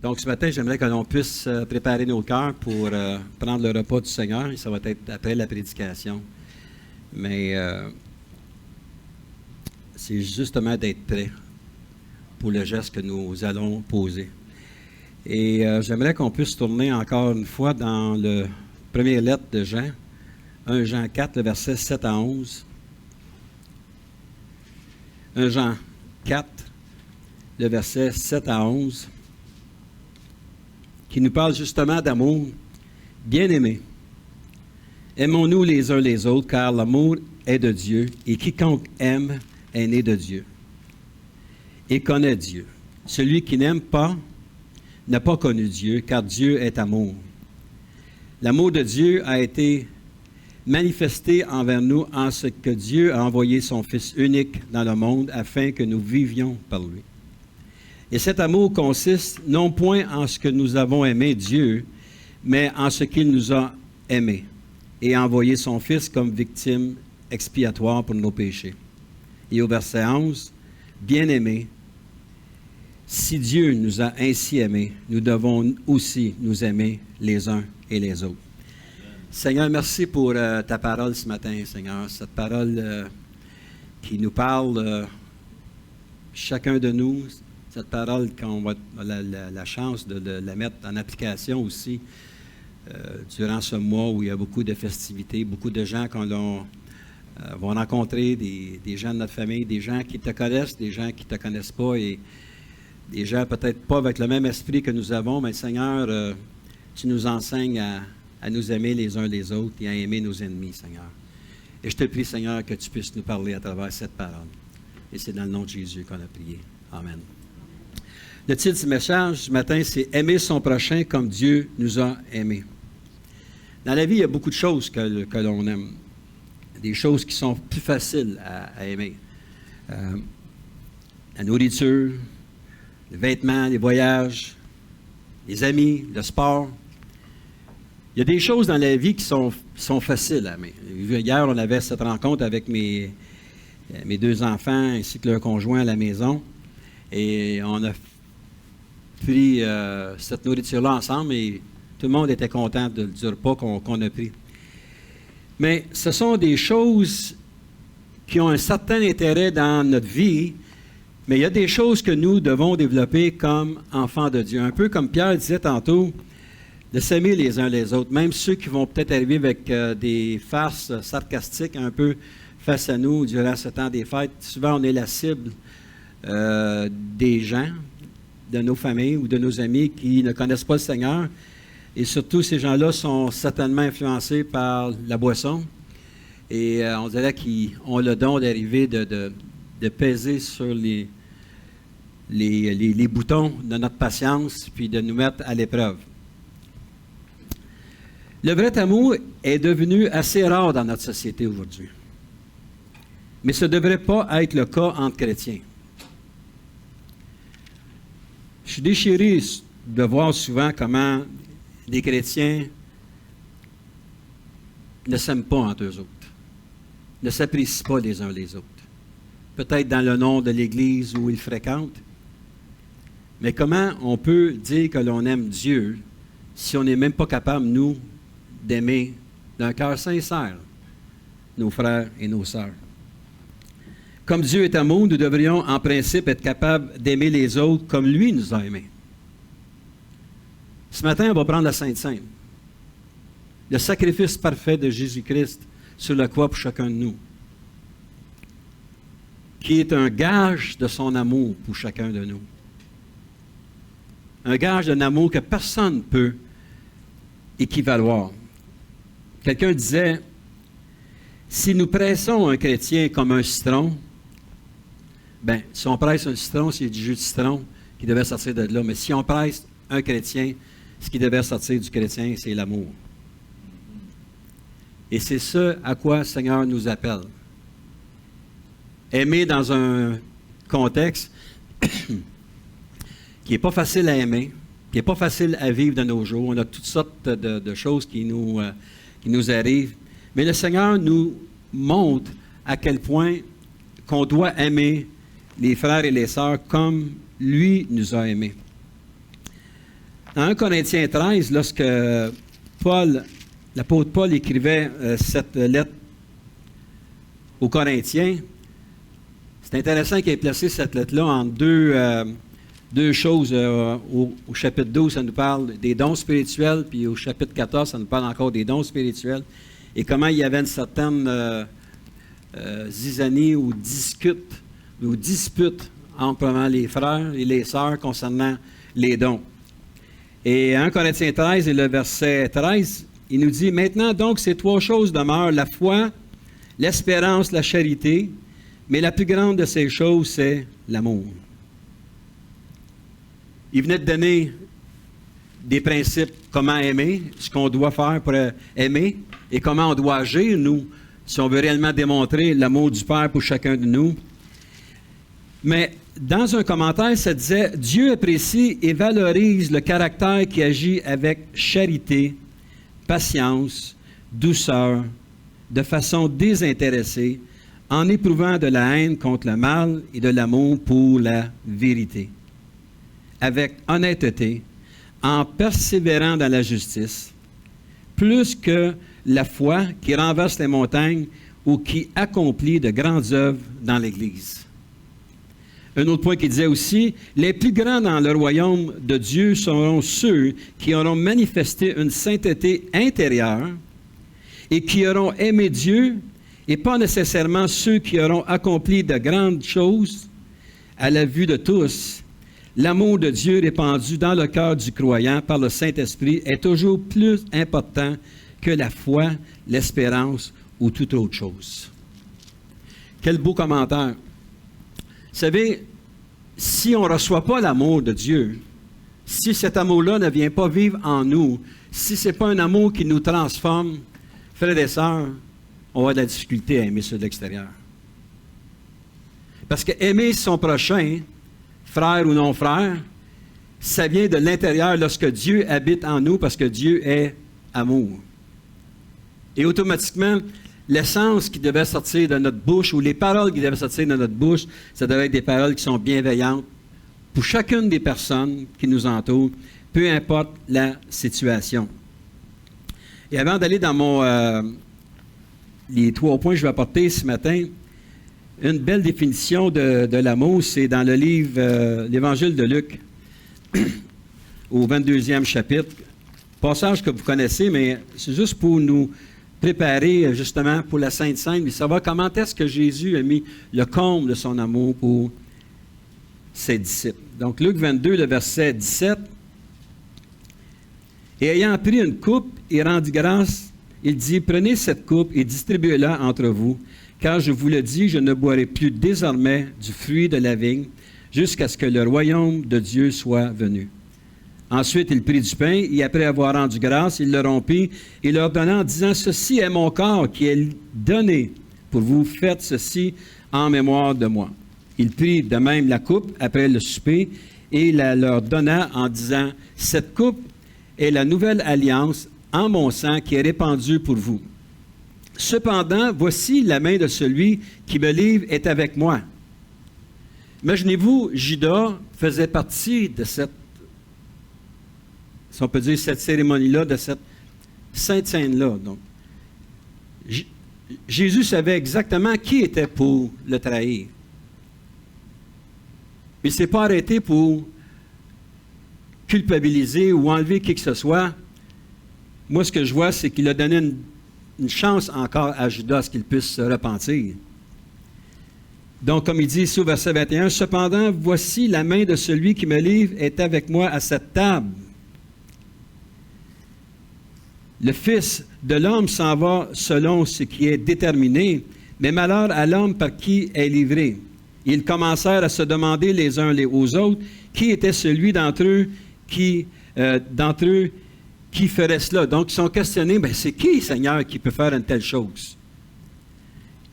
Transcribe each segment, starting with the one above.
Donc, ce matin, j'aimerais que l'on puisse préparer nos cœurs pour prendre le repas du Seigneur. Et ça va être après la prédication. Mais c'est justement d'être prêt pour le geste que nous allons poser. Et j'aimerais qu'on puisse tourner encore une fois dans la première lettre de Jean, 1 Jean 4, le verset 7 à 11. 1 Jean 4, le verset 7 à 11, qui nous parle justement d'amour. Bien-aimés, aimons-nous les uns les autres, car l'amour est de Dieu, et quiconque aime est né de Dieu et connaît Dieu. Celui qui n'aime pas n'a pas connu Dieu, car Dieu est amour. L'amour de Dieu a été manifesté envers nous en ce que Dieu a envoyé son Fils unique dans le monde afin que nous vivions par lui. Et cet amour consiste non point en ce que nous avons aimé Dieu, mais en ce qu'il nous a aimés et a envoyé son Fils comme victime expiatoire pour nos péchés. Et au verset 11, « Bien-aimés, si Dieu nous a ainsi aimés, nous devons aussi nous aimer les uns et les autres. » Seigneur, merci pour ta parole ce matin, Seigneur. Cette parole qui nous parle, chacun de nous, cette parole qu'on va la chance de la mettre en application aussi durant ce mois où il y a beaucoup de festivités, beaucoup de gens vont rencontrer, des gens de notre famille, des gens qui te connaissent, des gens qui ne te connaissent pas et des gens peut-être pas avec le même esprit que nous avons, mais Seigneur, tu nous enseignes à nous aimer les uns les autres et à aimer nos ennemis, Seigneur. Et je te prie, Seigneur, que tu puisses nous parler à travers cette parole. Et c'est dans le nom de Jésus qu'on a prié. Amen. Le titre du message ce matin, c'est « Aimer son prochain comme Dieu nous a aimés ». Dans la vie, il y a beaucoup de choses que l'on aime. Des choses qui sont plus faciles à aimer. La nourriture, les vêtements, les voyages, les amis, le sport. Il y a des choses dans la vie qui sont faciles à aimer. Hier, on avait cette rencontre avec mes deux enfants ainsi que leur conjoint à la maison. Et on a pris cette nourriture-là ensemble et tout le monde était content du repas qu'on a pris. Mais ce sont des choses qui ont un certain intérêt dans notre vie, mais il y a des choses que nous devons développer comme enfants de Dieu. Un peu comme Pierre disait tantôt, de s'aimer les uns les autres, même ceux qui vont peut-être arriver avec des farces sarcastiques un peu face à nous durant ce temps des fêtes. Souvent, on est la cible des gens, de nos familles ou de nos amis qui ne connaissent pas le Seigneur. Et surtout, ces gens-là sont certainement influencés par la boisson. Et on dirait qu'ils ont le don d'arriver de peser sur les boutons de notre patience puis de nous mettre à l'épreuve. Le vrai amour est devenu assez rare dans notre société aujourd'hui. Mais ce ne devrait pas être le cas entre chrétiens. Je suis déchiré de voir souvent comment des chrétiens ne s'aiment pas entre eux autres, ne s'apprécient pas les uns les autres. Peut-être dans le nom de l'Église où ils fréquentent. Mais comment on peut dire que l'on aime Dieu si on n'est même pas capable, nous, d'aimer d'un cœur sincère nos frères et nos sœurs? Comme Dieu est amour, nous devrions en principe être capables d'aimer les autres comme lui nous a aimés. Ce matin, on va prendre la Sainte Seine, le sacrifice parfait de Jésus-Christ sur la croix pour chacun de nous, qui est un gage de son amour pour chacun de nous. Un gage d'un amour que personne ne peut équivaloir. Quelqu'un disait, si nous pressons un chrétien comme un citron, bien, si on presse un citron, c'est du jus de citron qui devait sortir de là. Mais si on presse un chrétien, ce qui devait sortir du chrétien, c'est l'amour. Et c'est ce à quoi le Seigneur nous appelle. Aimer dans un contexte qui n'est pas facile à aimer, qui n'est pas facile à vivre de nos jours. On a toutes sortes de choses qui nous arrivent. Mais le Seigneur nous montre à quel point qu'on doit aimer les frères et les sœurs comme lui nous a aimés. Dans 1 Corinthiens 13, lorsque Paul, l'apôtre Paul écrivait cette lettre aux Corinthiens, c'est intéressant qu'il ait placé cette lettre-là en deux choses. Au chapitre 12, ça nous parle des dons spirituels, puis au chapitre 14, ça nous parle encore des dons spirituels, et comment il y avait une certaine zizanie ou dispute entre les frères et les sœurs concernant les dons. Et 1 Corinthiens 13 et le verset 13, il nous dit « Maintenant donc, ces trois choses demeurent, la foi, l'espérance, la charité, mais la plus grande de ces choses, c'est l'amour. » Il venait de donner des principes, comment aimer, ce qu'on doit faire pour aimer, et comment on doit agir, nous, si on veut réellement démontrer l'amour du Père pour chacun de nous. Mais dans un commentaire, ça disait « Dieu apprécie et valorise le caractère qui agit avec charité, patience, douceur, de façon désintéressée, en éprouvant de la haine contre le mal et de l'amour pour la vérité, avec honnêteté, en persévérant dans la justice, plus que la foi qui renverse les montagnes ou qui accomplit de grandes œuvres dans l'Église. » Un autre point qui disait aussi, « Les plus grands dans le royaume de Dieu seront ceux qui auront manifesté une sainteté intérieure et qui auront aimé Dieu, et pas nécessairement ceux qui auront accompli de grandes choses à la vue de tous. L'amour de Dieu répandu dans le cœur du croyant par le Saint-Esprit est toujours plus important que la foi, l'espérance ou toute autre chose. » Quel beau commentaire. Vous savez, si on ne reçoit pas l'amour de Dieu, si cet amour-là ne vient pas vivre en nous, si ce n'est pas un amour qui nous transforme, frères et sœurs, on va avoir de la difficulté à aimer ceux de l'extérieur. Parce que aimer son prochain, frère ou non frère, ça vient de l'intérieur lorsque Dieu habite en nous, parce que Dieu est amour. Et automatiquement, l'essence qui devait sortir de notre bouche, ou les paroles qui devaient sortir de notre bouche, ça devait être des paroles qui sont bienveillantes pour chacune des personnes qui nous entourent, peu importe la situation. Et avant d'aller dans les 3 points que je vais apporter ce matin, une belle définition de l'amour, c'est dans le livre, l'Évangile de Luc, au 22e chapitre. Passage que vous connaissez, mais c'est juste pour nous préparer justement pour la Sainte Seine, et savoir comment est-ce que Jésus a mis le comble de son amour pour ses disciples. Donc, Luc 22, le verset 17. « Et ayant pris une coupe et rendu grâce, il dit, « Prenez cette coupe et distribuez-la entre vous, car je vous le dis, je ne boirai plus désormais du fruit de la vigne, jusqu'à ce que le royaume de Dieu soit venu. » Ensuite, il prit du pain, et après avoir rendu grâce, il le rompit, et leur donna en disant, « Ceci est mon corps qui est donné pour vous, faites ceci en mémoire de moi. » Il prit de même la coupe après le souper, et la leur donna en disant, « Cette coupe est la nouvelle alliance en mon sang qui est répandue pour vous. Cependant, voici la main de celui qui me livre est avec moi. » Imaginez-vous, Judas faisait partie de cette, si on peut dire, cette cérémonie-là, de cette sainte scène-là. Donc, Jésus savait exactement qui était pour le trahir. Il ne s'est pas arrêté pour culpabiliser ou enlever qui que ce soit. Moi, ce que je vois, c'est qu'il a donné une chance encore à Judas qu'il puisse se repentir. Donc, comme il dit ici au verset 21, « Cependant, voici la main de celui qui me livre est avec moi à cette table. Le Fils de l'homme s'en va selon ce qui est déterminé, mais malheur à l'homme par qui est livré. » Ils commencèrent à se demander les uns aux autres qui était celui d'entre eux qui ferait cela. Donc, ils sont questionnés, « C'est qui, Seigneur, qui peut faire une telle chose? »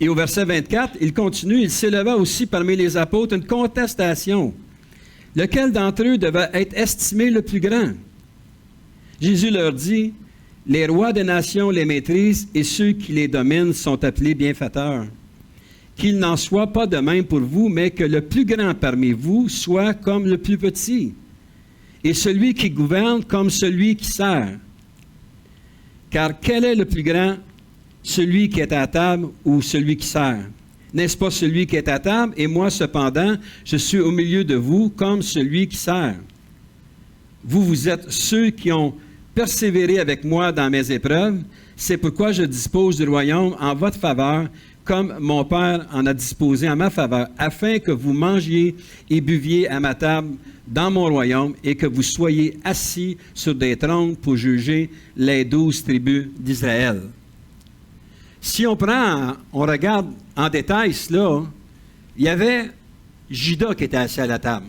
Et au verset 24, il continue, « Il s'éleva aussi parmi les apôtres une contestation. Lequel d'entre eux devait être estimé le plus grand? Jésus leur dit, « Les rois des nations les maîtrisent et ceux qui les dominent sont appelés bienfaiteurs. Qu'il n'en soit pas de même pour vous, mais que le plus grand parmi vous soit comme le plus petit. et celui qui gouverne comme celui qui sert. Car quel est le plus grand, celui qui est à table ou celui qui sert? N'est-ce pas celui qui est à table? Et moi, cependant, je suis au milieu de vous comme celui qui sert. Vous êtes ceux qui ont persévéré avec moi dans mes épreuves. C'est pourquoi je dispose du royaume en votre faveur, comme mon Père en a disposé en ma faveur, afin que vous mangiez et buviez à ma table dans mon royaume et que vous soyez assis sur des trônes pour juger les 12 tribus d'Israël. Si on regarde en détail cela, il y avait Judas qui était assis à la table.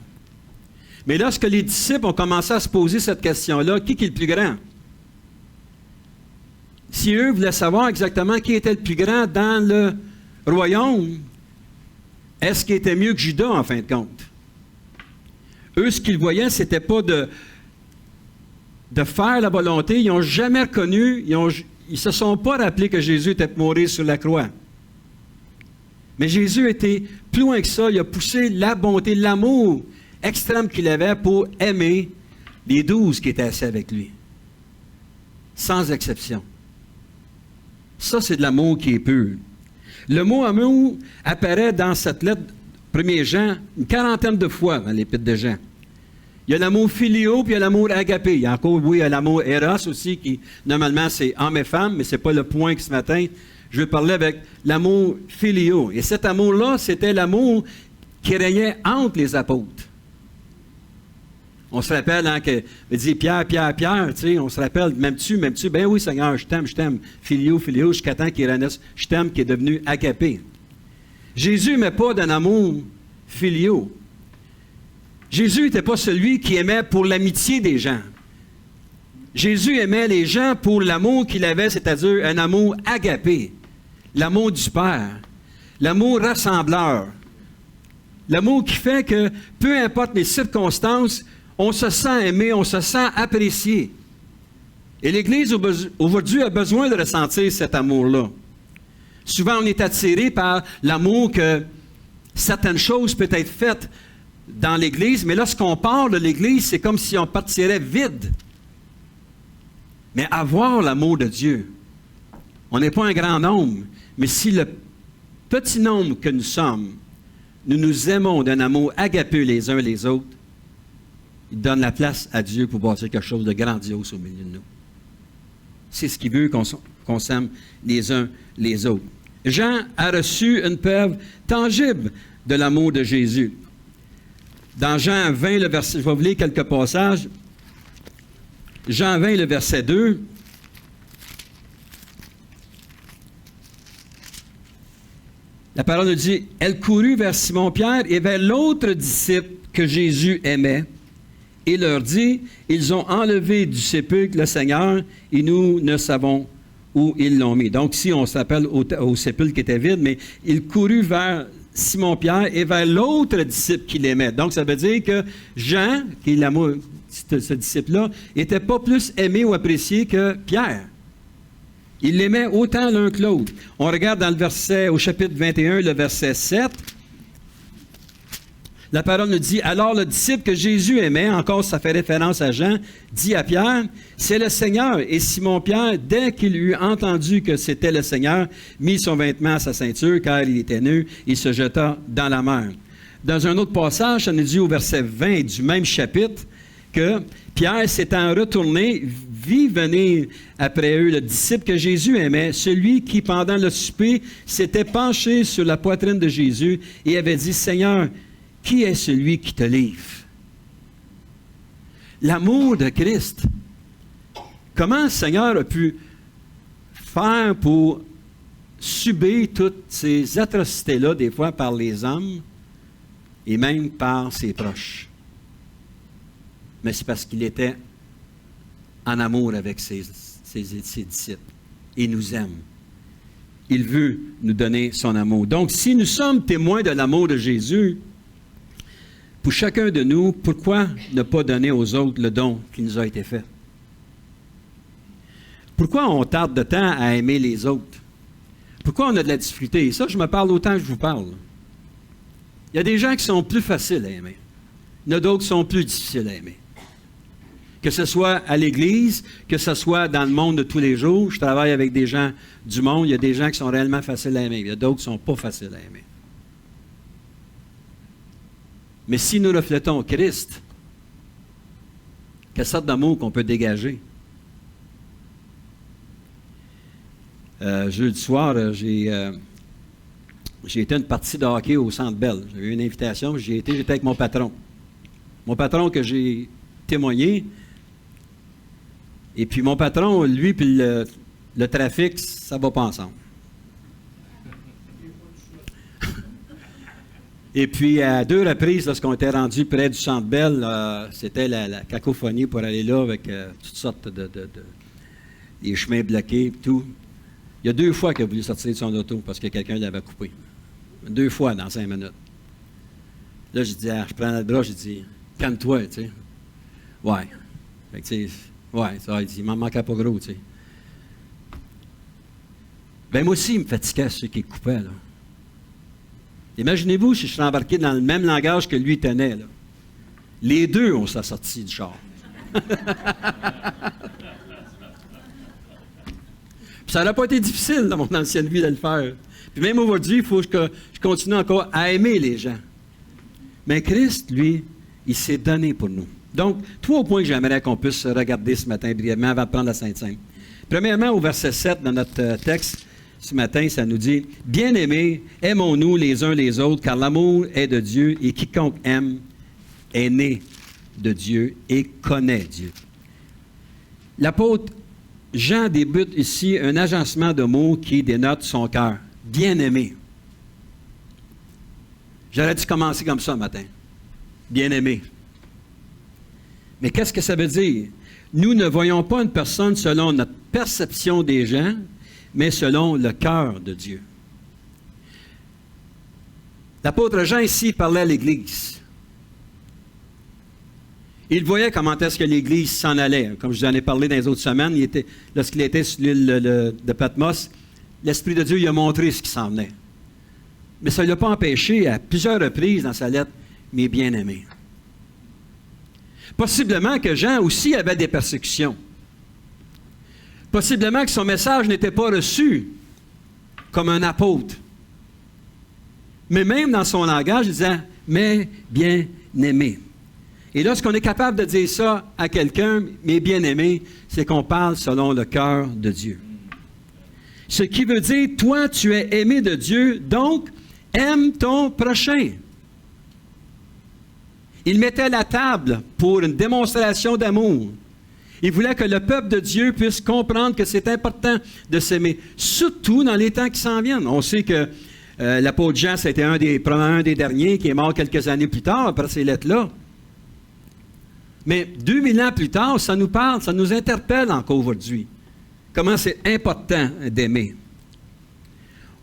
Mais lorsque les disciples ont commencé à se poser cette question-là, qui est le plus grand? Si eux voulaient savoir exactement qui était le plus grand dans le royaume, est-ce qu'il était mieux que Judas en fin de compte? Eux, ce qu'ils voyaient, ce n'était pas de faire la volonté. Ils n'ont jamais reconnu, ils ne se sont pas rappelés que Jésus était mort sur la croix. Mais Jésus était plus loin que ça. Il a poussé la bonté, l'amour extrême qu'il avait pour aimer les 12 qui étaient assis avec lui. Sans exception. Ça, c'est de l'amour qui est pur. Le mot amour apparaît dans cette lettre, 1 Jean, une quarantaine de fois dans l'épître de Jean. Il y a l'amour philéo, puis il y a l'amour agapé. Il y a encore, oui, il y a l'amour éros aussi, qui, normalement, c'est homme et femme, mais ce n'est pas le point que ce matin, je veux parler avec l'amour philéo. Et cet amour-là, c'était l'amour qui régnait entre les apôtres. On se rappelle, hein, que, il dit Pierre, tu sais, on se rappelle, m'aimes-tu, ben oui, Seigneur, je t'aime, philéo, jusqu'à temps qu'il renaisse, je t'aime, qui est devenu agapé. Jésus n'aimait pas d'un amour philéo. Jésus n'était pas celui qui aimait pour l'amitié des gens. Jésus aimait les gens pour l'amour qu'il avait, c'est-à-dire un amour agapé, l'amour du Père, l'amour rassembleur, l'amour qui fait que, peu importe les circonstances, on se sent aimé, on se sent apprécié. Et l'Église aujourd'hui a besoin de ressentir cet amour-là. Souvent, on est attiré par l'amour que certaines choses peuvent être faites dans l'Église, mais lorsqu'on parle de l'Église, c'est comme si on partirait vide. Mais avoir l'amour de Dieu, on n'est pas un grand nombre, mais si le petit nombre que nous sommes, nous nous aimons d'un amour agapé les uns les autres, il donne la place à Dieu pour bâtir quelque chose de grandiose au milieu de nous. C'est ce qu'il veut qu'on s'aime les uns les autres. Jean a reçu une preuve tangible de l'amour de Jésus. Dans Jean 20, le verset, je vais vous lire quelques passages. Jean 20, le verset 2. La parole nous dit, « Elle courut vers Simon-Pierre et vers l'autre disciple que Jésus aimait, et leur dit, ils ont enlevé du sépulcre le Seigneur, et nous ne savons où ils l'ont mis. » Donc, ici, on s'appelle au sépulcre qui était vide, mais il courut vers Simon-Pierre et vers l'autre disciple qu'il aimait. Donc, ça veut dire que Jean, qui est l'amour, ce disciple-là, n'était pas plus aimé ou apprécié que Pierre. Il l'aimait autant l'un que l'autre. On regarde dans le verset, au chapitre 21, le verset 7. La parole nous dit, « Alors le disciple que Jésus aimait, encore ça fait référence à Jean, dit à Pierre, « C'est le Seigneur. » Et Simon-Pierre, dès qu'il eut entendu que c'était le Seigneur, mit son vêtement à sa ceinture, car il était nu, il se jeta dans la mer. Dans un autre passage, ça nous dit au verset 20 du même chapitre, que Pierre s'étant retourné, vit venir après eux le disciple que Jésus aimait, celui qui, pendant le souper, s'était penché sur la poitrine de Jésus et avait dit, « Seigneur, qui est celui qui te livre? » L'amour de Christ. Comment le Seigneur a pu faire pour subir toutes ces atrocités-là, des fois par les hommes et même par ses proches? Mais c'est parce qu'il était en amour avec ses disciples. Il nous aime. Il veut nous donner son amour. Donc, si nous sommes témoins de l'amour de Jésus, pour chacun de nous, pourquoi ne pas donner aux autres le don qui nous a été fait? Pourquoi on tarde de temps à aimer les autres? Pourquoi on a de la difficulté? Et ça, je me parle autant que je vous parle. Il y a des gens qui sont plus faciles à aimer. Il y en a d'autres qui sont plus difficiles à aimer. Que ce soit à l'Église, que ce soit dans le monde de tous les jours. Je travaille avec des gens du monde. Il y a des gens qui sont réellement faciles à aimer. Il y a d'autres qui ne sont pas faciles à aimer. Mais si nous reflétons Christ, quelle sorte d'amour qu'on peut dégager? Jeudi soir, j'ai été à une partie de hockey au Centre Bell. J'avais eu une invitation, j'étais avec mon patron. Mon patron que j'ai témoigné. Et puis mon patron, lui, puis le trafic, ça ne va pas ensemble. Et puis, à 2 reprises, lorsqu'on était rendu près du Centre Bell, c'était la cacophonie pour aller là avec toutes sortes des chemins bloqués et tout. Il y a 2 fois qu'il a voulu sortir de son auto parce que quelqu'un l'avait coupé. 2 fois dans 5 minutes. Là, je dis, je prends le bras, je dis, calme-toi, tu sais. Ouais. Fait que, tu sais, ouais, ça, il m'en manquait pas gros, tu sais. Ben moi aussi, il me fatiguait ceux qui coupaient, là. Imaginez-vous si je serais embarqué dans le même langage que lui tenait, là. Les deux, on s'est sortis du char. Puis ça n'aurait pas été difficile dans mon ancienne vie de le faire. Puis même aujourd'hui, il faut que je continue encore à aimer les gens. Mais Christ, lui, il s'est donné pour nous. Donc, 3 points que j'aimerais qu'on puisse regarder ce matin brièvement avant de prendre la Sainte-Seine. Premièrement, au verset 7 de notre texte, ce matin, ça nous dit « Bien-aimés, aimons-nous les uns les autres, car l'amour est de Dieu, et quiconque aime est né de Dieu et connaît Dieu. » L'apôtre Jean débute ici un agencement de mots qui dénote son cœur. « Bien-aimé ». J'aurais dû commencer comme ça ce matin. « Bien-aimé ». Mais qu'est-ce que ça veut dire? Nous ne voyons pas une personne selon notre perception des gens, mais selon le cœur de Dieu. L'apôtre Jean ici parlait à l'Église. Il voyait comment est-ce que l'Église s'en allait. Comme je vous en ai parlé dans les autres semaines, lorsqu'il était sur l'île de Patmos, l'Esprit de Dieu lui a montré ce qui s'en venait. Mais ça ne l'a pas empêché à plusieurs reprises dans sa lettre, mes bien-aimés. Possiblement que Jean aussi avait des persécutions. Possiblement que son message n'était pas reçu comme un apôtre. Mais même dans son langage, il disait « mes bien-aimés ». Et lorsqu'on est capable de dire ça à quelqu'un, « mes bien-aimés », c'est qu'on parle selon le cœur de Dieu. Ce qui veut dire « toi, tu es aimé de Dieu, donc aime ton prochain ». Il mettait la table pour une démonstration d'amour. Il voulait que le peuple de Dieu puisse comprendre que c'est important de s'aimer, surtout dans les temps qui s'en viennent. On sait que l'apôtre Jean, c'était probablement un des derniers qui est mort quelques années plus tard, après ces lettres-là. Mais 2000 ans plus tard, ça nous parle, ça nous interpelle encore aujourd'hui. Comment c'est important d'aimer.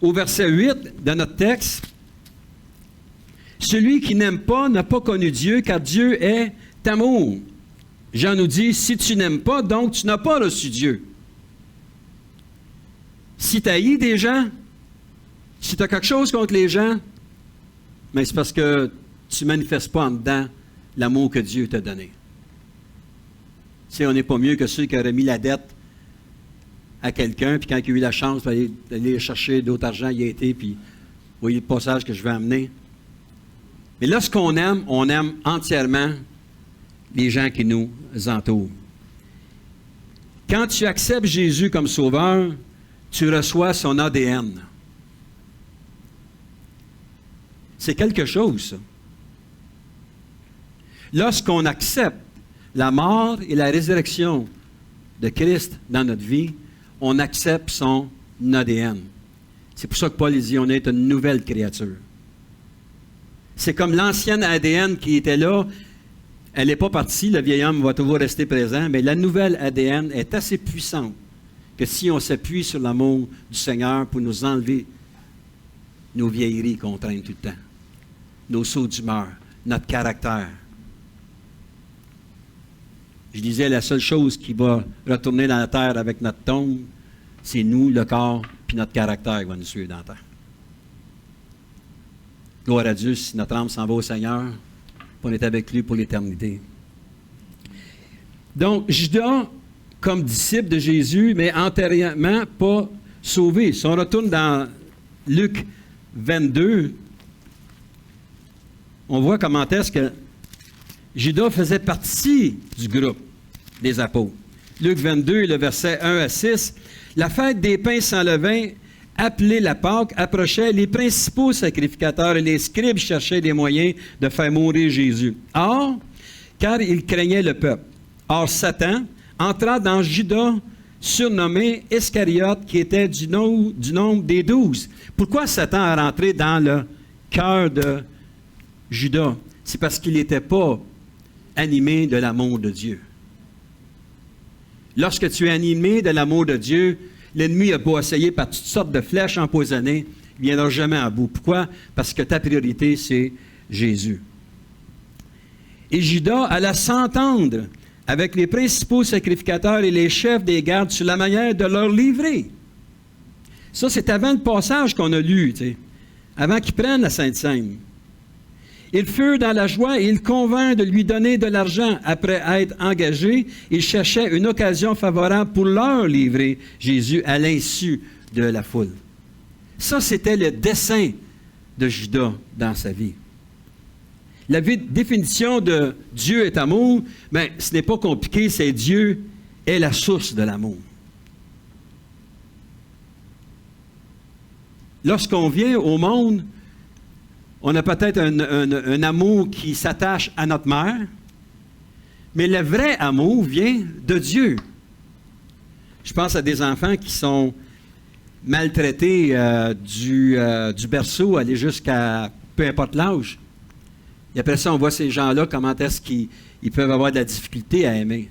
Au verset 8 de notre texte, « Celui qui n'aime pas n'a pas connu Dieu, car Dieu est amour. » Jean nous dit, « Si tu n'aimes pas, donc tu n'as pas reçu Dieu. » Si tu haïs des gens, si tu as quelque chose contre les gens, mais c'est parce que tu ne manifestes pas en dedans l'amour que Dieu t'a donné. Tu sais, on n'est pas mieux que ceux qui auraient mis la dette à quelqu'un, puis quand il a eu la chance d'aller chercher d'autres argent, il y a été, puis vous voyez le passage que je vais amener. Mais lorsqu'on aime, on aime entièrement les gens qui nous entourent. Quand tu acceptes Jésus comme sauveur, tu reçois son ADN. C'est quelque chose, ça. Lorsqu'on accepte la mort et la résurrection de Christ dans notre vie, on accepte son ADN. C'est pour ça que Paul dit, on est une nouvelle créature. C'est comme l'ancienne ADN qui était là, elle n'est pas partie, le vieil homme va toujours rester présent, mais la nouvelle ADN est assez puissante que si on s'appuie sur l'amour du Seigneur pour nous enlever nos vieilleries qu'on traîne tout le temps, nos sauts d'humeur, notre caractère. Je disais, la seule chose qui va retourner dans la terre avec notre tombe, c'est nous, le corps, puis notre caractère qui va nous suivre dans la terre. Gloire à Dieu, si notre âme s'en va au Seigneur, on est avec lui pour l'éternité. Donc, Judas, comme disciple de Jésus, mais antérieurement pas sauvé. Si on retourne dans Luc 22, on voit comment est-ce que Judas faisait partie du groupe des apôtres. Luc 22, le verset 1 à 6. La fête des pains sans levain, appelée la Pâque, approchait. Les principaux sacrificateurs et les scribes cherchaient des moyens de faire mourir Jésus. Or, car ils craignaient le peuple. Or, Satan entra dans Judas, surnommé Iscariote, qui était du nombre des 12. Pourquoi Satan a rentré dans le cœur de Judas? C'est parce qu'il n'était pas animé de l'amour de Dieu. Lorsque tu es animé de l'amour de Dieu, l'ennemi a beau essayer par toutes sortes de flèches empoisonnées, il ne viendra jamais à bout. Pourquoi? Parce que ta priorité, c'est Jésus. Et Judas alla s'entendre avec les principaux sacrificateurs et les chefs des gardes sur la manière de leur livrer. Ça, c'est avant le passage qu'on a lu, avant qu'ils prennent la Sainte Seine. Ils furent dans la joie et ils convinrent de lui donner de l'argent. Après être engagés, ils cherchaient une occasion favorable pour leur livrer Jésus à l'insu de la foule. Ça, c'était le dessein de Judas dans sa vie. La définition de Dieu est amour, bien, ce n'est pas compliqué, c'est Dieu est la source de l'amour. Lorsqu'on vient au monde, on a peut-être un amour qui s'attache à notre mère, mais le vrai amour vient de Dieu. Je pense à des enfants qui sont maltraités du berceau, aller jusqu'à peu importe l'âge. Et après ça, on voit ces gens-là, comment est-ce qu'ils peuvent avoir de la difficulté à aimer.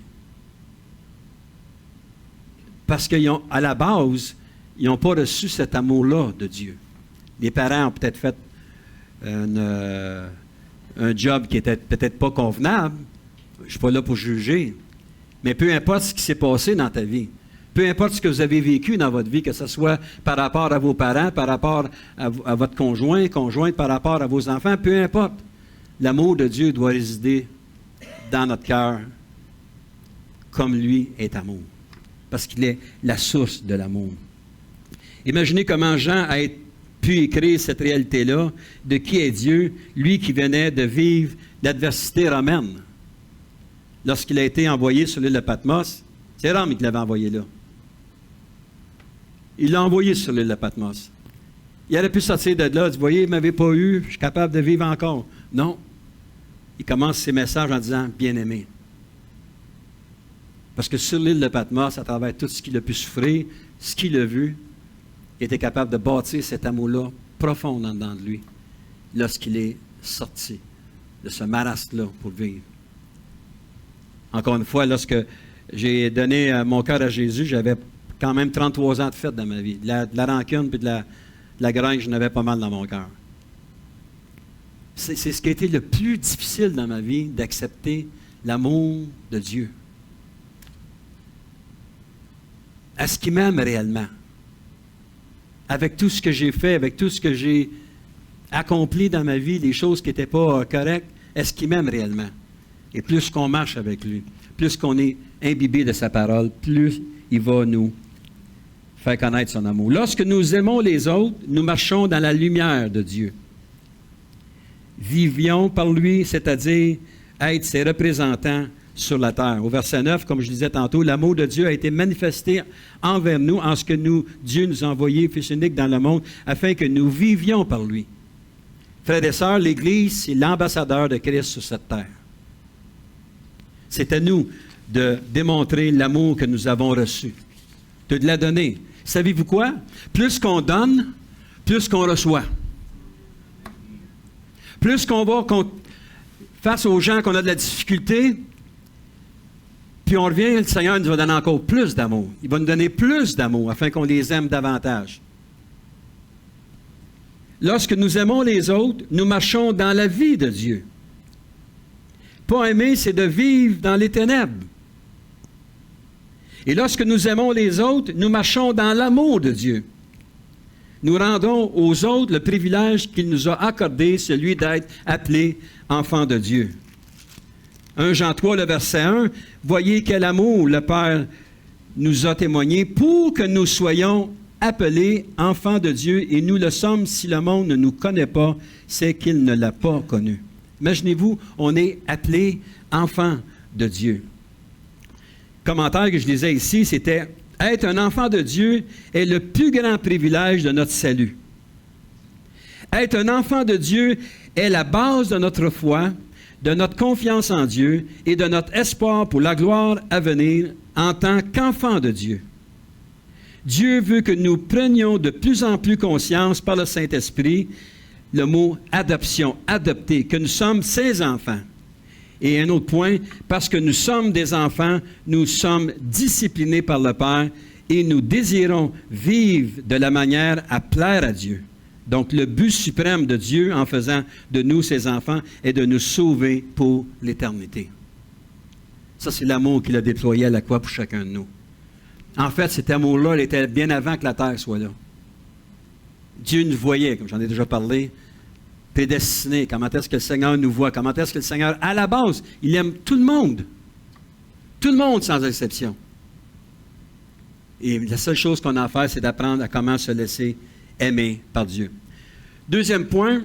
Parce qu'à la base, ils n'ont pas reçu cet amour-là de Dieu. Les parents ont peut-être fait un job qui était peut-être pas convenable. Je ne suis pas là pour juger. Mais peu importe ce qui s'est passé dans ta vie, peu importe ce que vous avez vécu dans votre vie, que ce soit par rapport à vos parents, par rapport à votre conjointe, par rapport à vos enfants, peu importe. L'amour de Dieu doit résider dans notre cœur comme lui est amour. Parce qu'il est la source de l'amour. Imaginez comment Jean a pu écrire cette réalité-là de qui est Dieu, lui qui venait de vivre l'adversité romaine. Lorsqu'il a été envoyé sur l'île de Patmos, c'est Rome qui l'avait envoyé là. Il l'a envoyé sur l'île de Patmos. Il aurait pu sortir de là, dire, voyez, il ne m'avait pas eu, je suis capable de vivre encore. Non. Il commence ses messages en disant « Bien-aimé ». Parce que sur l'île de Patmos, à travers tout ce qu'il a pu souffrir, ce qu'il a vu, il était capable de bâtir cet amour-là profond en dedans de lui lorsqu'il est sorti de ce marasme-là pour vivre. Encore une fois, lorsque j'ai donné mon cœur à Jésus, j'avais quand même 33 ans de fête dans ma vie. De la rancune et de la grogne, j'en avais pas mal dans mon cœur. C'est ce qui a été le plus difficile dans ma vie, d'accepter l'amour de Dieu. Est-ce qu'il m'aime réellement? Avec tout ce que j'ai fait, avec tout ce que j'ai accompli dans ma vie, les choses qui n'étaient pas correctes, est-ce qu'il m'aime réellement? Et plus qu'on marche avec lui, plus qu'on est imbibé de sa parole, plus il va nous faire connaître son amour. Lorsque nous aimons les autres, nous marchons dans la lumière de Dieu. Vivions par lui, c'est-à-dire être ses représentants sur la terre. Au verset 9, comme je disais tantôt, l'amour de Dieu a été manifesté envers nous en ce que Dieu nous a envoyé Fils unique dans le monde afin que nous vivions par lui. Frères et sœurs, l'Église, c'est l'ambassadeur de Christ sur cette terre. C'est à nous de démontrer l'amour que nous avons reçu, de la donner. Savez-vous quoi? Plus qu'on donne, plus qu'on reçoit. Plus qu'on va face aux gens qu'on a de la difficulté, puis on revient, le Seigneur nous va donner encore plus d'amour. Il va nous donner plus d'amour afin qu'on les aime davantage. Lorsque nous aimons les autres, nous marchons dans la vie de Dieu. Pas aimer, c'est de vivre dans les ténèbres. Et lorsque nous aimons les autres, nous marchons dans l'amour de Dieu. Nous rendons aux autres le privilège qu'il nous a accordé, celui d'être appelés enfants de Dieu. 1 Jean 3, le verset 1, « Voyez quel amour le Père nous a témoigné pour que nous soyons appelés enfants de Dieu, et nous le sommes si le monde ne nous connaît pas, c'est qu'il ne l'a pas connu. » Imaginez-vous, on est appelés enfants de Dieu. Le commentaire que je lisais ici, c'était « Être un enfant de Dieu est le plus grand privilège de notre salut. Être un enfant de Dieu est la base de notre foi, de notre confiance en Dieu et de notre espoir pour la gloire à venir en tant qu'enfants de Dieu. Dieu veut que nous prenions de plus en plus conscience par le Saint-Esprit, le mot adoption, adopter, que nous sommes ses enfants. Et un autre point, parce que nous sommes des enfants, nous sommes disciplinés par le Père et nous désirons vivre de la manière à plaire à Dieu. Donc, le but suprême de Dieu, en faisant de nous ses enfants, est de nous sauver pour l'éternité. Ça, c'est l'amour qu'il a déployé à la croix pour chacun de nous. En fait, cet amour-là, il était bien avant que la terre soit là. Dieu nous voyait, comme j'en ai déjà parlé, prédestinés. Comment est-ce que le Seigneur nous voit? Comment est-ce que le Seigneur, à la base, il aime tout le monde. Tout le monde, sans exception. Et la seule chose qu'on a à faire, c'est d'apprendre à comment se laisser aimer par Dieu. Deuxième point,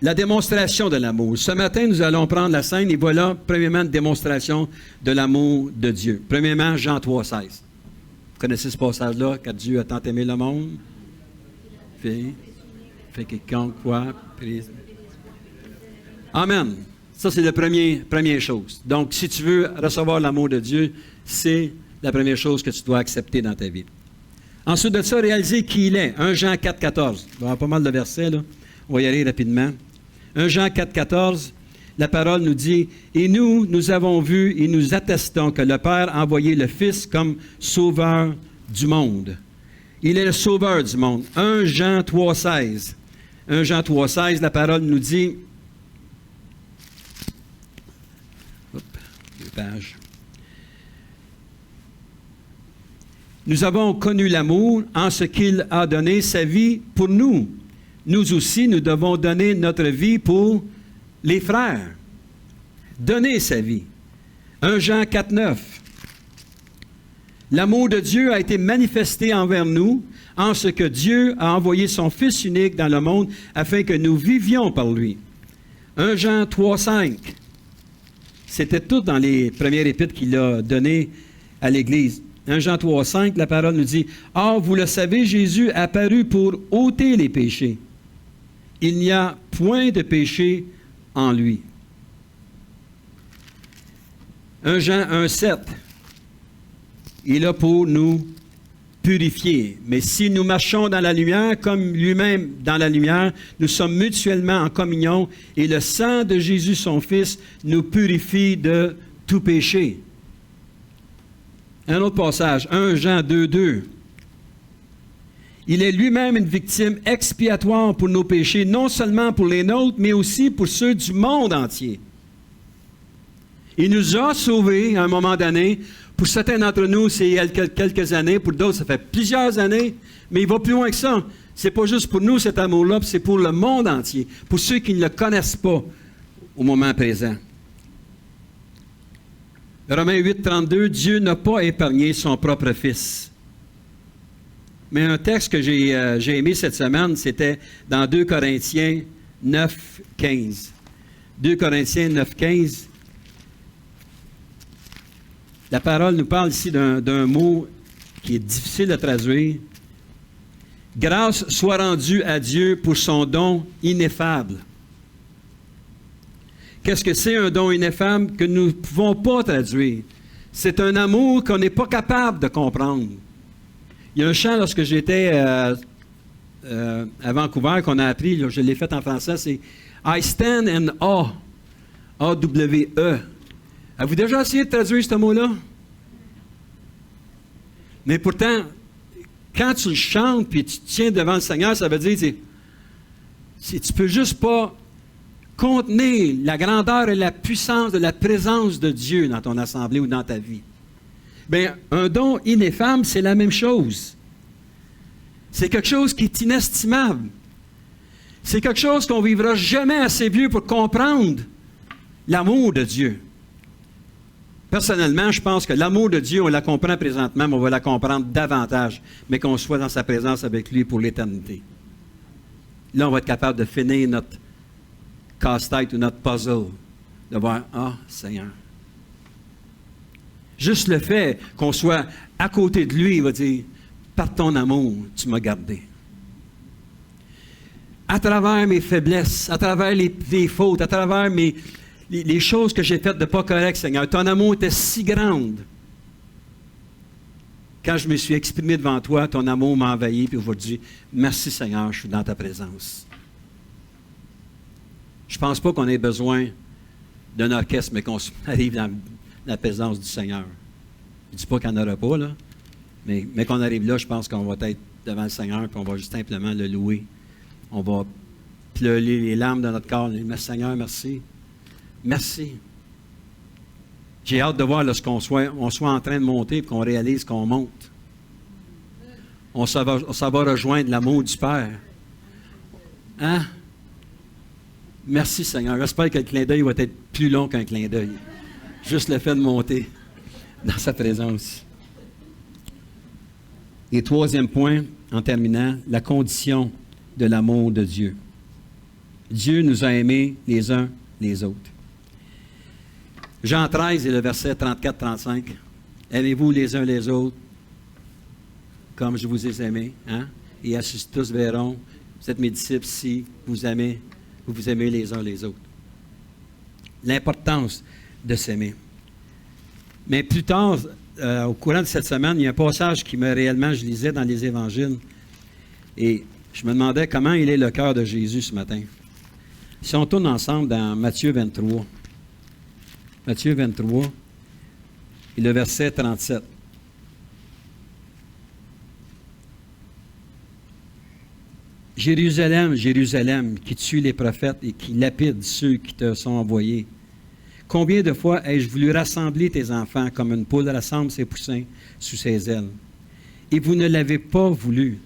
la démonstration de l'amour. Ce matin, nous allons prendre la scène et voilà, premièrement, une démonstration de l'amour de Dieu. Premièrement, Jean 3,16. Vous connaissez ce passage-là, quand Dieu a tant aimé le monde? Fait quiconque quoi? Amen. Ça, c'est la première chose. Donc, si tu veux recevoir l'amour de Dieu, c'est la première chose que tu dois accepter dans ta vie. Ensuite de ça, réaliser qui il est. 1 Jean 4, 14. Il va y avoir pas mal de versets, là. On va y aller rapidement. 1 Jean 4, 14, la parole nous dit « Et nous avons vu et nous attestons que le Père a envoyé le Fils comme sauveur du monde. » Il est le sauveur du monde. 1 Jean 3, 16. 1 Jean 3, 16, la parole nous dit... Deux pages. Nous avons connu l'amour en ce qu'il a donné sa vie pour nous. Nous aussi, nous devons donner notre vie pour les frères. Donner sa vie. 1 Jean 4, 9. L'amour de Dieu a été manifesté envers nous en ce que Dieu a envoyé son Fils unique dans le monde afin que nous vivions par lui. 1 Jean 3, 5. C'était tout dans les premières épîtres qu'il a données à l'Église. 1 Jean 3, 5, la parole nous dit « Or, vous le savez, Jésus a apparu pour ôter les péchés. Il n'y a point de péché en lui. » 1 Jean 1, 7. Il est là pour nous purifier. Mais si nous marchons dans la lumière, comme lui-même dans la lumière, nous sommes mutuellement en communion et le sang de Jésus, son Fils, nous purifie de tout péché. Un autre passage, 1 Jean 2, 2. Il est lui-même une victime expiatoire pour nos péchés, non seulement pour les nôtres, mais aussi pour ceux du monde entier. Il nous a sauvés à un moment donné. Pour certains d'entre nous, c'est il y a quelques années. Pour d'autres, ça fait plusieurs années. Mais il va plus loin que ça. C'est pas juste pour nous, cet amour-là, c'est pour le monde entier. Pour ceux qui ne le connaissent pas au moment présent. Romains 8, 32, Dieu n'a pas épargné son propre Fils. Mais un texte que j'ai aimé cette semaine, c'était dans 2 Corinthiens 9, 15. 2 Corinthiens 9, 15. La parole nous parle ici d'un mot qui est difficile à traduire. Grâce soit rendue à Dieu pour son don ineffable. Qu'est-ce que c'est un don ineffable que nous ne pouvons pas traduire? C'est un amour qu'on n'est pas capable de comprendre. Il y a un chant, lorsque j'étais à Vancouver, qu'on a appris, là, je l'ai fait en français, c'est « I stand in awe », A-W-E. Avez-vous déjà essayé de traduire ce mot-là? Mais pourtant, quand tu le chantes puis tu te tiens devant le Seigneur, ça veut dire tu ne peux juste pas contenir la grandeur et la puissance de la présence de Dieu dans ton assemblée ou dans ta vie. Bien, un don ineffable, c'est la même chose. C'est quelque chose qui est inestimable. C'est quelque chose qu'on ne vivra jamais assez vieux pour comprendre l'amour de Dieu. Personnellement, je pense que l'amour de Dieu, on la comprend présentement, mais on va la comprendre davantage, mais qu'on soit dans sa présence avec lui pour l'éternité. Là, on va être capable de finir notre casse-tête ou notre puzzle, de voir, ah, Seigneur. Juste le fait qu'on soit à côté de lui, il va dire, par ton amour, tu m'as gardé. À travers mes faiblesses, à travers les fautes, à travers les choses que j'ai faites de pas correct, Seigneur, ton amour était si grand. Quand je me suis exprimé devant toi, ton amour m'a envahi, puis aujourd'hui, merci Seigneur, je suis dans ta présence. Je ne pense pas qu'on ait besoin d'un orchestre, mais qu'on arrive dans la présence du Seigneur. Je ne dis pas qu'il n'y en aura pas, là, mais qu'on arrive là, je pense qu'on va être devant le Seigneur, puis on va juste simplement le louer. On va pleurer les larmes de notre corps. Merci Seigneur, merci. Merci. J'ai hâte de voir lorsqu'on soit en train de monter et qu'on réalise qu'on monte. On s'en va rejoindre l'amour du Père. Hein? Merci Seigneur. J'espère que le clin d'œil va être plus long qu'un clin d'œil. Juste le fait de monter dans sa présence. Et troisième point, en terminant, la condition de l'amour de Dieu. Dieu nous a aimés les uns les autres. Jean 13 et le verset 34-35. Aimez-vous les uns les autres comme je vous ai aimés. Hein? Et ainsi tous verront, vous êtes mes disciples si vous vous aimez les uns les autres. L'importance de s'aimer. Mais plus tard, au courant de cette semaine, il y a un passage qui me réellement, je lisais dans les évangiles, et je me demandais comment il est le cœur de Jésus ce matin. Si on tourne ensemble dans Matthieu 23, Matthieu 23 et le verset 37. Jérusalem, Jérusalem, qui tue les prophètes et qui lapide ceux qui te sont envoyés. Combien de fois ai-je voulu rassembler tes enfants comme une poule rassemble ses poussins sous ses ailes? Et vous ne l'avez pas voulu.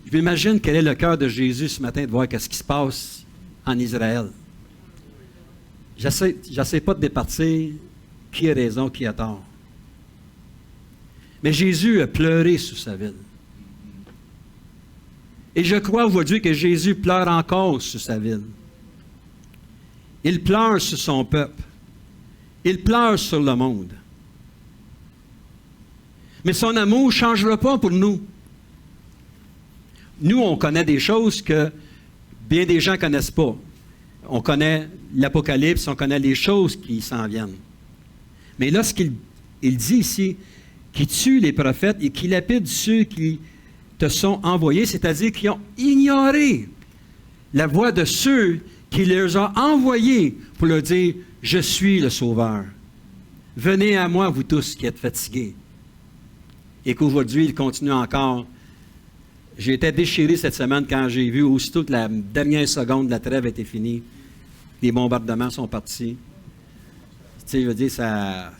Je m'imagine quel est le cœur de Jésus ce matin de voir ce qui se passe en Israël. J'essaie pas de départir qui a raison, qui a tort. Mais Jésus a pleuré sous sa ville. Et je crois aujourd'hui que Jésus pleure encore sur sa ville. Il pleure sur son peuple. Il pleure sur le monde. Mais son amour ne changera pas pour nous. Nous, on connaît des choses que bien des gens ne connaissent pas. On connaît l'Apocalypse, on connaît les choses qui s'en viennent. Mais lorsqu'il dit ici qu'il tue les prophètes et qu'il lapide ceux qui te sont envoyés, c'est-à-dire qui ont ignoré la voix de ceux qui les ont envoyés pour leur dire « Je suis le Sauveur. Venez à moi, vous tous qui êtes fatigués. » Et qu'aujourd'hui, il continue encore. J'ai été déchiré cette semaine quand j'ai vu, aussitôt que la dernière seconde de la trêve était finie, les bombardements sont partis. Tu sais, je veux dire, ça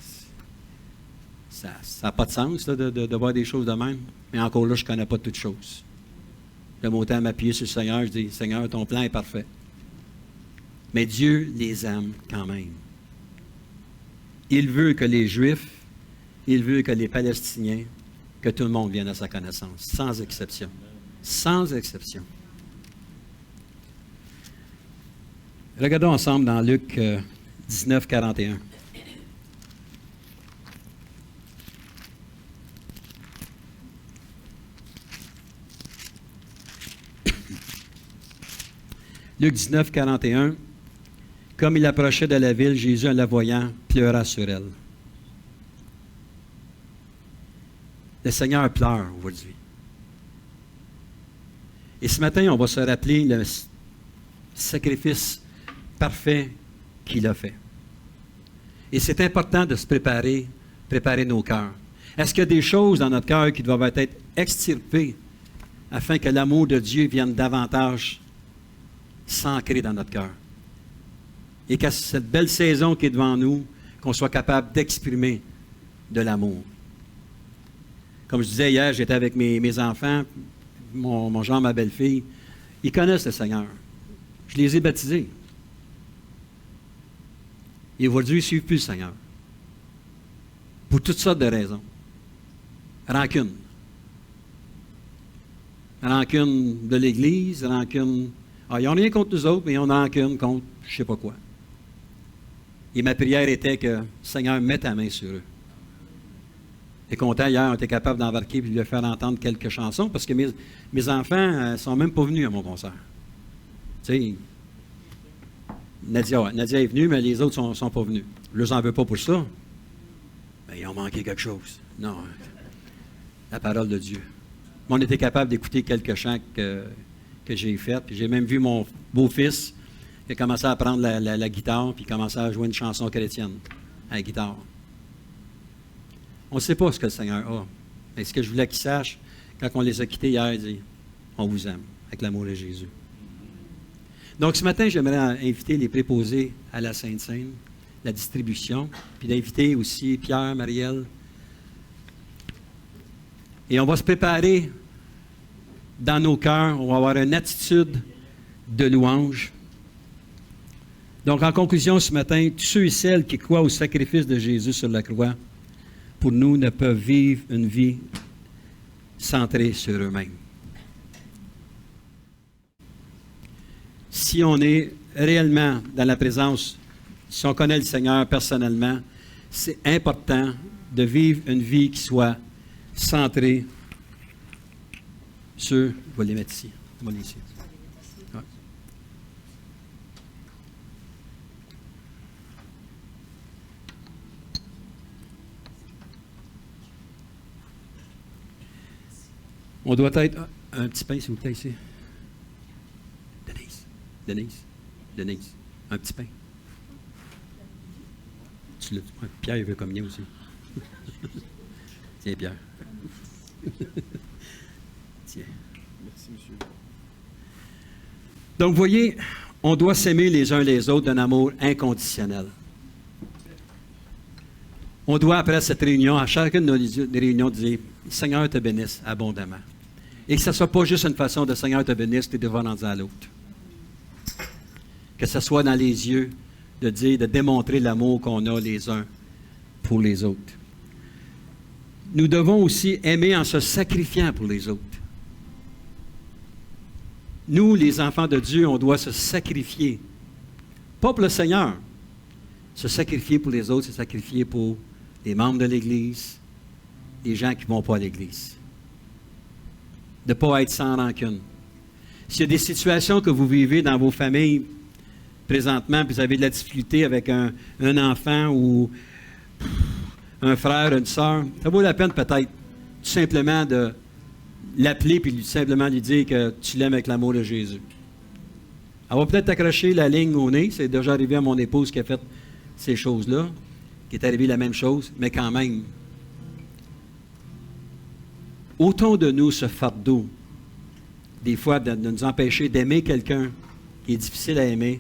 n'a pas de sens là, de voir des choses de même. Mais encore là, je ne connais pas toutes choses. Je montais à m'appuyer sur le Seigneur, je dis, Seigneur, ton plan est parfait. Mais Dieu les aime quand même. Il veut que les Juifs, il veut que les Palestiniens, que tout le monde vienne à sa connaissance, sans exception. Sans exception. Regardons ensemble dans Luc 19, 41. Luc 19, 41. Comme il approchait de la ville, Jésus, en la voyant, pleura sur elle. Le Seigneur pleure aujourd'hui. Et ce matin, on va se rappeler le sacrifice parfait qu'il a fait. Et c'est important de se préparer nos cœurs. Est-ce qu'il y a des choses dans notre cœur qui doivent être extirpées afin que l'amour de Dieu vienne davantage s'ancrer dans notre cœur? Et qu'à cette belle saison qui est devant nous, qu'on soit capable d'exprimer de l'amour. Comme je disais hier, j'étais avec mes enfants, mon genre, ma belle-fille. Ils connaissent le Seigneur. Je les ai baptisés. Et aujourd'hui, ils ne suivent plus le Seigneur. pour toutes sortes de raisons. Rancune. Rancune de l'Église, rancune... Ah, ils n'ont rien contre nous autres, mais ils ont rancune contre je ne sais pas quoi. Et ma prière était que, Seigneur, mets ta main sur eux. Et content, hier, on était capable d'embarquer et de lui faire entendre quelques chansons parce que mes enfants ne sont même pas venus à mon concert. Tu sais, Nadia est venue, mais les autres ne sont pas venus. Je ne les en veux pas pour ça. Mais ils ont manqué quelque chose. Non. La parole de Dieu. Mais on était capable d'écouter quelques chants que j'ai faits. Puis j'ai même vu mon beau-fils qui a commencé à apprendre la guitare puis commencé à jouer une chanson chrétienne à la guitare. On ne sait pas ce que le Seigneur a. Mais ce que je voulais qu'il sache, quand on les a quittés hier, il dit « On vous aime, avec l'amour de Jésus ». Donc, ce matin, j'aimerais inviter les préposés à la Sainte Seine, la distribution, puis d'inviter aussi Pierre, Marielle. Et on va se préparer dans nos cœurs, on va avoir une attitude de louange. Donc, en conclusion, ce matin, tous ceux et celles qui croient au sacrifice de Jésus sur la croix, pour nous, ne peuvent vivre une vie centrée sur eux-mêmes. Si on est réellement dans la présence, si on connaît le Seigneur personnellement, c'est important de vivre une vie qui soit centrée sur... Je vais les mettre ici. Je vais les ici. Ouais. On doit être... un petit pain, s'il vous plaît, ici. Denise, un petit pain. Pierre, il veut communier aussi. Tiens, Pierre. Tiens. Merci, monsieur. Donc, vous voyez, on doit s'aimer les uns les autres d'un amour inconditionnel. On doit, après cette réunion, à chacune de nos réunions, dire « Seigneur te bénisse abondamment ». Et que ce ne soit pas juste une façon de « Seigneur te bénisse », tu es devant à l'autre. Que ce soit dans les yeux de dire, de démontrer l'amour qu'on a les uns pour les autres. Nous devons aussi aimer en se sacrifiant pour les autres. Nous, les enfants de Dieu, on doit se sacrifier. Pas pour le Seigneur. Se sacrifier pour les autres, se sacrifier pour les membres de l'Église, les gens qui ne vont pas à l'Église. De ne pas être sans rancune. S'il y a des situations que vous vivez dans vos familles, présentement, puis vous avez de la difficulté avec un enfant ou un frère, une sœur, ça vaut la peine peut-être tout simplement de l'appeler puis simplement lui dire que tu l'aimes avec l'amour de Jésus. Elle va peut-être accrocher la ligne au nez. C'est déjà arrivé à mon épouse qui a fait ces choses-là, qui est arrivé la même chose, mais quand même, ôtons de nous ce fardeau, des fois, de nous empêcher d'aimer quelqu'un qui est difficile à aimer,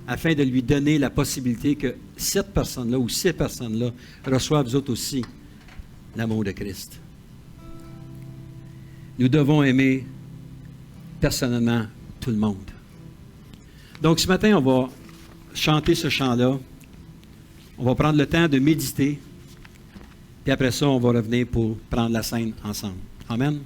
afin de lui donner la possibilité que cette personne-là ou ces personnes-là reçoivent eux autres aussi l'amour de Christ. Nous devons aimer personnellement tout le monde. Donc ce matin, on va chanter ce chant-là. On va prendre le temps de méditer. Puis après ça, on va revenir pour prendre la scène ensemble. Amen.